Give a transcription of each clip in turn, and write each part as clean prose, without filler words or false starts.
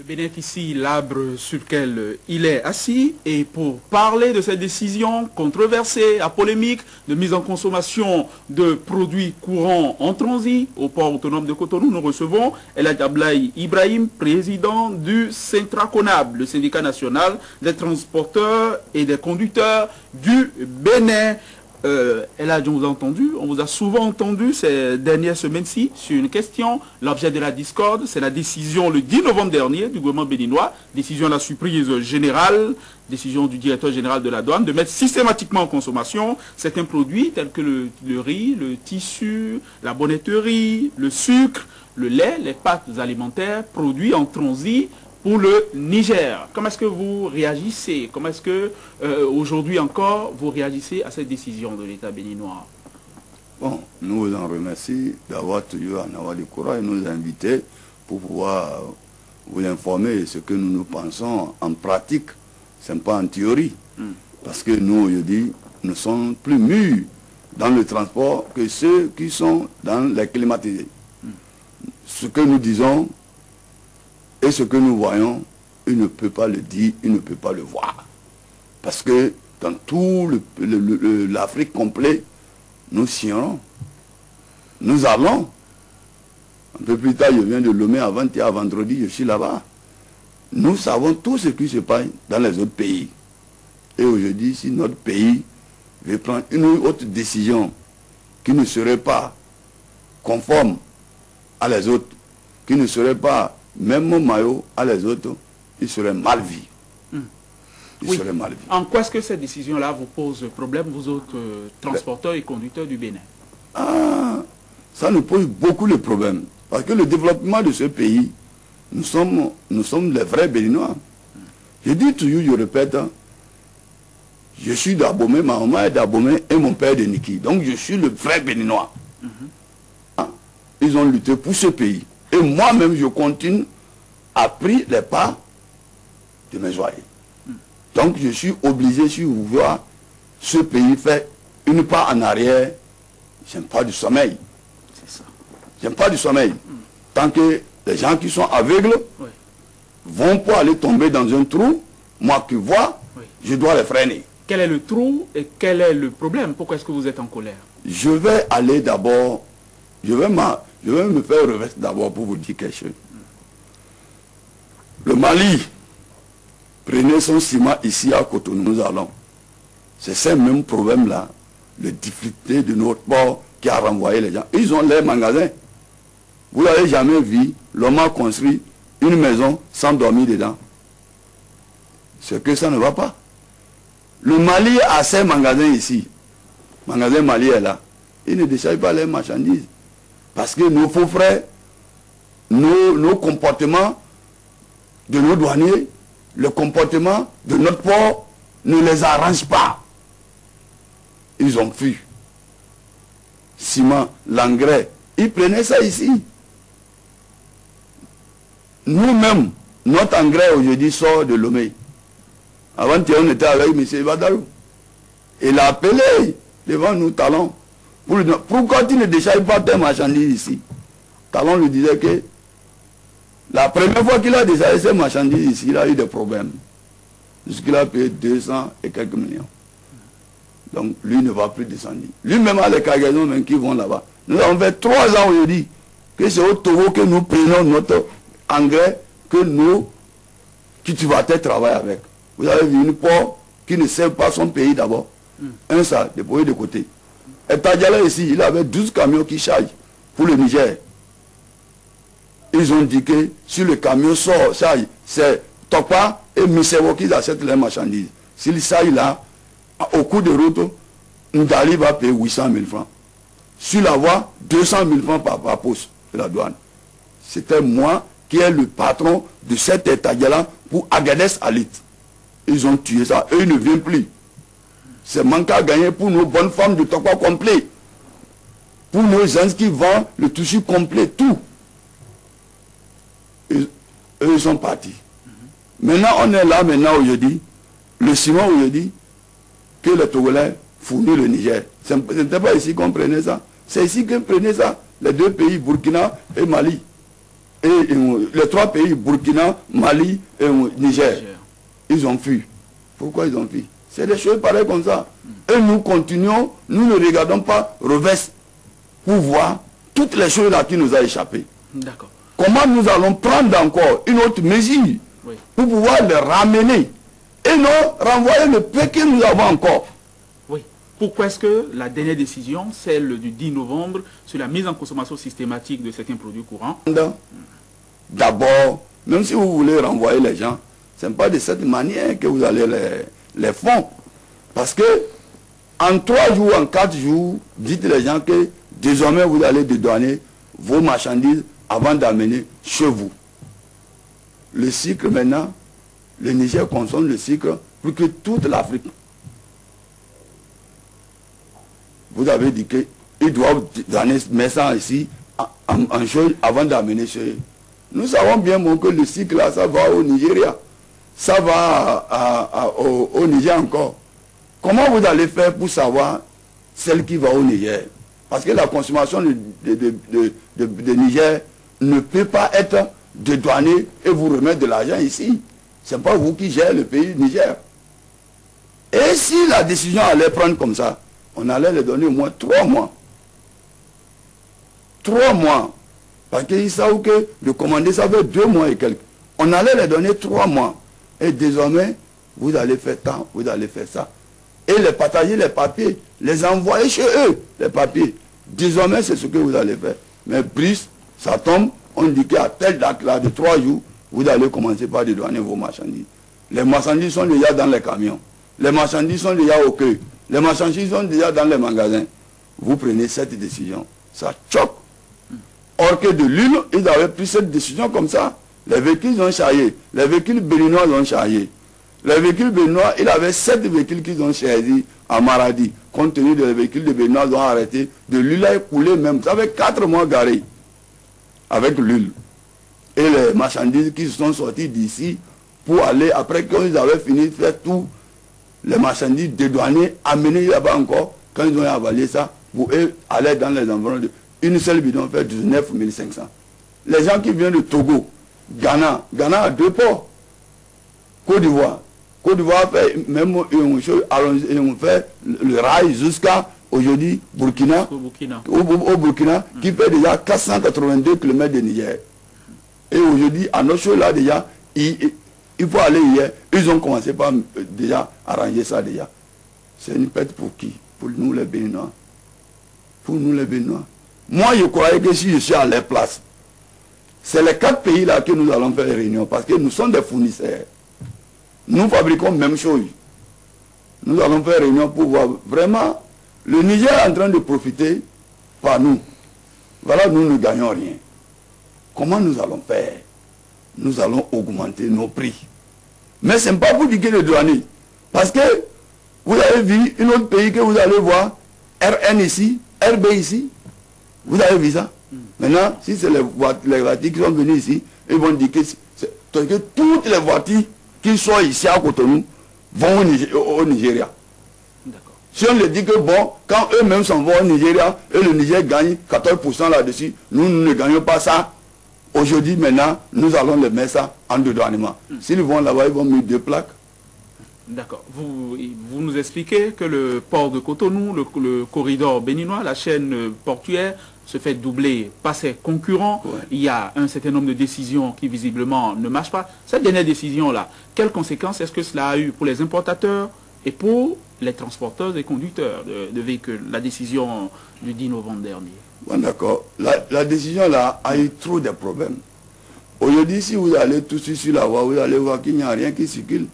bénéficie l'arbre sur lequel il est assis. Et pour parler de cette décision controversée, à polémique, de mise en consommation de produits courants en transit au port autonome de Cotonou, nous recevons El Hadj Ablaye Ibrahim, président du Syntraconab, le syndicat national des transporteurs et des conducteurs du Bénin. El Hadj, on vous a entendu, on vous a souvent entendu ces dernières semaines-ci sur une question. L'objet de la discorde, c'est la décision le 10 novembre dernier du gouvernement béninois, décision à la surprise générale, décision du directeur général de la douane, de mettre systématiquement en consommation certains produits tels que le riz, le tissu, la bonnetterie, le sucre, le lait, les pâtes alimentaires produits en transit pour le Niger. Comment est-ce que vous réagissez? Comment est-ce que, aujourd'hui encore, vous réagissez à cette décision de l'État béninois? Bon, nous vous en remercions d'avoir toujours en avoir le courage et nous inviter pour pouvoir vous informer de ce que nous pensons en pratique, ce n'est pas en théorie. Parce que nous, aujourd'hui, nous sommes plus mûrs dans le transport que ceux qui sont dans les climatisés. Ce que nous disons et ce que nous voyons, il ne peut pas le dire, il ne peut pas le voir. Parce que dans tout l'Afrique complète, nous signons. Nous allons. Un peu plus tard, je viens de Lomé avant-hier, vendredi, je suis là-bas. Nous savons tout ce qui se passe dans les autres pays. Et aujourd'hui, si notre pays veut prendre une autre décision qui ne serait pas conforme à les autres, qui ne serait pas même mon maillot à les autres, il serait mal vu. Il serait mal vu. En quoi est-ce que cette décision-là vous pose problème, vous autres transporteurs et conducteurs du Bénin? Ah, ça nous pose beaucoup de problèmes. Parce que le développement de ce pays, nous sommes les vrais Béninois. Je dis toujours, je répète, je suis d'Abomey, ma maman est d'Abomey et mon père de Niki. Donc je suis le vrai Béninois. Ils ont lutté pour ce pays. Et moi-même, je continue à prendre les pas de mes joyeux. Donc, je suis obligé, si vous voyez, ce pays fait une pas en arrière. J'aime pas du sommeil. C'est ça. J'aime pas du sommeil. Tant que les gens qui sont aveugles vont pour aller tomber dans un trou, moi qui vois, je dois les freiner. Quel est le trou et quel est le problème? Pourquoi est-ce que vous êtes en colère? Je vais aller d'abord, je vais me faire reverser d'abord pour vous dire quelque chose. Le Mali prenait son ciment ici à Cotonou, nous allons. C'est ce même problème-là, le difficulté de notre port qui a renvoyé les gens. Ils ont les magasins. Vous n'avez jamais vu l'homme a construit une maison sans dormir dedans. C'est que ça ne va pas. Le Mali a ses magasins ici. Le magasin Mali est là. Il ne décharge pas les marchandises. Parce que nos faux frères, nos comportements de nos douaniers, le comportement de notre port ne les arrange pas. Ils ont fui. Ciment, l'engrais, ils prenaient ça ici. Nous-mêmes, notre engrais aujourd'hui sort de Lomé. Avant-hier, on était avec M. Ibadalou. Il a appelé devant nous, Talon. Pourquoi tu ne décharges pas tes marchandises ici? Talon lui disait que la première fois qu'il a déchargé ses marchandises ici, il a eu des problèmes. Jusqu'il a payé 200 et quelques millions. Donc lui ne va plus descendre. Lui-même a les cargaisons même qui vont là-bas. Nous avons fait 3 ans aujourd'hui que c'est au Togo que nous prenons notre engrais que nous cultivateurs travaillent avec. Vous avez vu une port qui ne sert pas son pays d'abord. Un ça, déployé de côté. Et Tadjala ici, il avait 12 camions qui chargent pour le Niger. Ils ont dit que si le camion sort, charge, c'est Topa et Misewo qui achètent les marchandises. S'il charge là, au cours de route, Ndali va payer 800 000 francs. Sur la voie, 200 000 francs par poste de la douane. C'était moi qui est le patron de cet Tadjala pour Agadez Alit. Ils ont tué ça. Eux, ils ne viennent plus. C'est manque à gagner pour nos bonnes femmes de Tokwa complet. Pour nos gens qui vendent le tissu complet, tout. Eux, ils sont partis. Maintenant, on est là, maintenant, aujourd'hui. Le ciment, aujourd'hui, que les Togolais fournissent le Niger. Ce n'était pas ici qu'on prenait ça. C'est ici qu'on prenait ça. Les deux pays, Burkina et Mali. les trois pays, Burkina, Mali et Niger, ils ont fui. Pourquoi ils ont fui? C'est des choses pareilles comme ça. Et nous continuons, nous ne regardons pas revers pour voir toutes les choses là qui nous ont échappé. D'accord. Comment nous allons prendre encore une autre mesure pour pouvoir les ramener et non renvoyer le peu que nous avons encore. Oui. Pourquoi est-ce que la dernière décision, celle du 10 novembre, sur la mise en consommation systématique de certains produits courants? D'abord, même si vous voulez renvoyer les gens, ce n'est pas de cette manière que vous allez les faire. Parce que en 3 jours, en 4 jours, dites les gens que désormais vous allez dédouaner vos marchandises avant d'amener chez vous. Le sucre maintenant, le Niger consomme le sucre plus que toute l'Afrique. Vous avez dit qu'ils doivent mettre ça ici en chose avant d'amener chez eux. Nous savons bien bon, que le sucre là, ça va au Nigeria. Ça va au Niger encore. Comment vous allez faire pour savoir celle qui va au Niger? Parce que la consommation de Niger ne peut pas être dédouanée et vous remettre de l'argent ici. Ce n'est pas vous qui gérez le pays Niger. Et si la décision allait prendre comme ça, on allait les donner au moins 3 mois. 3 mois. Parce qu'ils savent que de commander ça fait 2 mois et quelques. On allait les donner 3 mois. Et désormais, vous allez faire tant, vous allez faire ça. Et les partager les papiers, les envoyer chez eux, les papiers. Désormais, c'est ce que vous allez faire. Mais plus, ça tombe, on dit qu'à telle date-là, de 3 jours, vous allez commencer par dédouaner vos marchandises. Les marchandises sont déjà dans les camions. Les marchandises sont déjà au queue. Les marchandises sont déjà dans les magasins. Vous prenez cette décision. Ça choque. Or que de l'île, ils avaient pris cette décision comme ça. Les véhicules ont chargé. Les véhicules béninois ont chargé. Les véhicules béninois, il avait 7 véhicules qu'ils ont choisis à Maradi. Compte tenu des véhicules de béninois, ils ont arrêté. De l'huile a écoulé même. Ça fait 4 mois garés avec l'huile. Et les marchandises qui sont sorties d'ici pour aller, après qu'ils avaient fini de faire tout, les marchandises dédouanées, amenées là-bas encore, quand ils ont avalé ça, pour eux, aller dans les environs de une seule bidon fait 19 500. Les gens qui viennent de Togo, Ghana a 2 ports. Côte d'Ivoire fait même une chose, on fait le rail jusqu'à aujourd'hui Burkina. Au Burkina, qui fait déjà 482 km de Niger. Et aujourd'hui, à notre chose là déjà, il faut aller hier. Ils ont commencé par déjà arranger ça déjà. C'est une perte pour qui? Pour nous les Béninois. Pour nous les Béninois. Moi, je croyais que si je suis à leur place, c'est les 4 pays là que nous allons faire les réunions parce que nous sommes des fournisseurs. Nous fabriquons même chose. Nous allons faire réunion pour voir vraiment le Niger est en train de profiter par nous. Voilà, nous ne gagnons rien. Comment nous allons faire? Nous allons augmenter nos prix. Mais ce n'est pas pour dire que les douaniers. Parce que vous avez vu un autre pays que vous allez voir, RN ici, RB ici. Vous avez vu ça? Maintenant, si c'est les voitures qui sont venues ici, ils vont dire que toutes les voitures qui sont ici à Cotonou vont au Nigeria. Si on leur dit que bon, quand eux-mêmes s'en vont au Nigeria, et le Niger gagne 14% là-dessus, nous ne gagnons pas ça. Aujourd'hui, maintenant, nous allons les mettre ça en dédouanement. S'ils vont là-bas, ils vont mettre 2 plaques. D'accord. Vous nous expliquez que le port de Cotonou, le corridor béninois, la chaîne portuaire, se fait doubler par ses concurrents. Ouais. Il y a un certain nombre de décisions qui visiblement ne marchent pas. Cette dernière décision-là, quelles conséquences est-ce que cela a eu pour les importateurs et pour les transporteurs et conducteurs de véhicules? La décision du 10 novembre dernier. Bon, d'accord. La décision-là a eu trop de problèmes. Aujourd'hui, si vous allez tout de suite sur la voie, vous allez voir qu'il n'y a rien qui circule.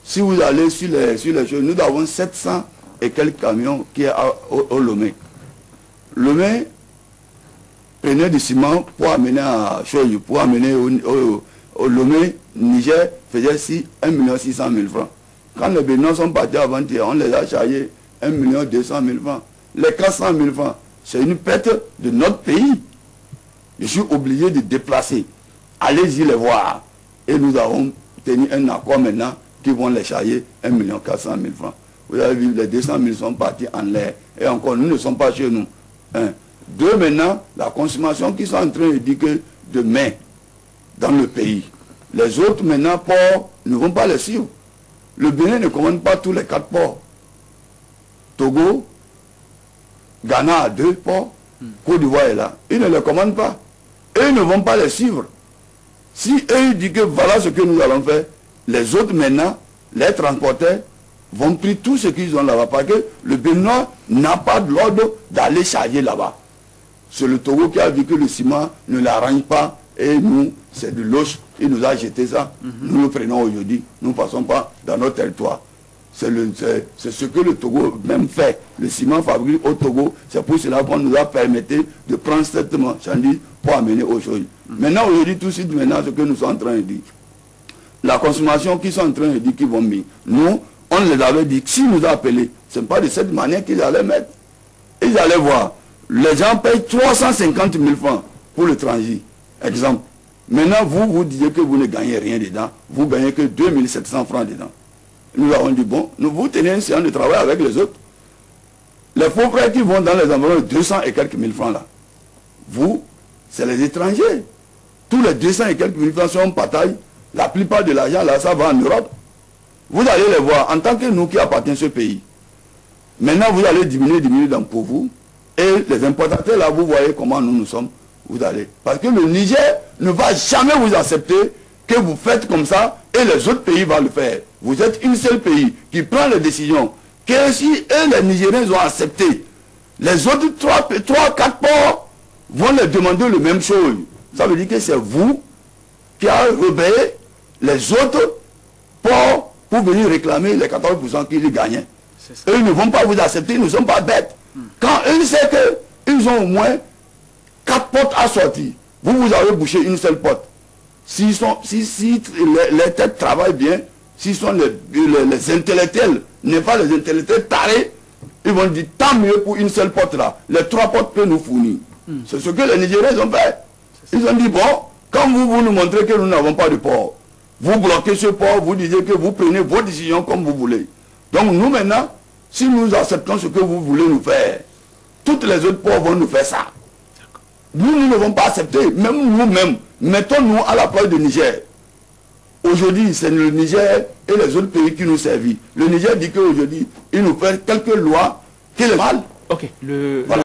Si vous allez sur les choses, nous avons 700 et quelques camions qui sont au Lomé. Lomé prenait du ciment pour amener à Choyou, pour amener au Lomé, Niger, faisait 1 600 000 francs. Quand les Béninois sont partis avant-hier, on les a chargés 1 200 000 francs. Les 400 000 francs, c'est une perte de notre pays. Je suis obligé de déplacer. Allez-y les voir. Et nous avons tenu un accord maintenant qui vont les charger 1 400 000 francs. Vous avez vu, les 200 000 sont partis en l'air. Et encore, nous ne sommes pas chez nous. 1. 2, maintenant, la consommation qui sont en train de dire que de main dans le pays. Les autres, maintenant, ports ne vont pas les suivre. Le Bénin ne commande pas tous les 4 ports. Togo, Ghana a 2 ports, Côte d'Ivoire est là. Ils ne les commandent pas. Et ils ne vont pas les suivre. Si eux disent que voilà ce que nous allons faire, les autres maintenant, les transporteurs, vont prendre tout ce qu'ils ont là-bas. Parce que le Bénin n'a pas de l'ordre d'aller charger là-bas. C'est le Togo qui a vu que le ciment ne l'arrange pas. Et nous, c'est de l'oche. Il nous a jeté ça. Nous le prenons aujourd'hui. Nous ne passons pas dans notre territoire. C'est ce que le Togo même fait. Le ciment fabriqué au Togo. C'est pour cela qu'on nous a permis de prendre cette marchandise pour amener aux choses. Maintenant, aujourd'hui, tout de suite, maintenant, ce que nous sommes en train de dire. La consommation qu'ils sont en train de dire qu'ils vont mettre. Nous, on les avait dit, si nous appelés, ce n'est pas de cette manière qu'ils allaient mettre. Ils allaient voir. Les gens payent 350 000 francs pour le transit. Exemple. Maintenant, vous disiez que vous ne gagnez rien dedans. Vous ne gagnez que 2700 francs dedans. Nous avons dit, bon, nous vous tenez un séance de travail avec les autres. Les faux frères qui vont dans les environs de 200 et quelques mille francs là. Vous, c'est les étrangers. Tous les 200 et quelques mille francs sont en bataille. La plupart de l'argent là, ça va en Europe. Vous allez les voir, en tant que nous qui appartenons à ce pays. Maintenant, vous allez diminuer pour vous. Et les importateurs là, vous voyez comment nous sommes. Vous allez. Parce que le Niger ne va jamais vous accepter que vous faites comme ça et les autres pays vont le faire. Vous êtes une seule pays qui prend les décisions. Que si eux, les Nigériens ont accepté, les autres 3-4 ports vont leur demander la même chose. Ça veut dire que c'est vous qui avez rebellé les autres ports pour venir réclamer les 14% qu'ils gagnaient. Eux ne vont pas vous accepter, ils ne sont pas bêtes. Quand eux savent qu'ils ont au moins 4 portes à sortir, vous avez bouché une seule porte. Si les têtes travaillent bien, s'ils sont les intellectuels, n'est pas les intellectuels tarés, ils vont dire tant mieux pour une seule porte là. Les 3 portes peuvent nous fournir. C'est ce que les Nigériens ont fait. Ils ont dit bon, quand vous nous montrez que nous n'avons pas de port, vous bloquez ce port, vous disiez que vous prenez vos décisions comme vous voulez. Donc nous maintenant, si nous acceptons ce que vous voulez nous faire, toutes les autres ports vont nous faire ça. Nous ne devons pas accepter, même nous-mêmes, mettons-nous à la place du Niger. Aujourd'hui, c'est le Niger et les autres pays qui nous servent. Le Niger dit qu'aujourd'hui, il nous fait quelques lois qui les valent. Ok, voilà.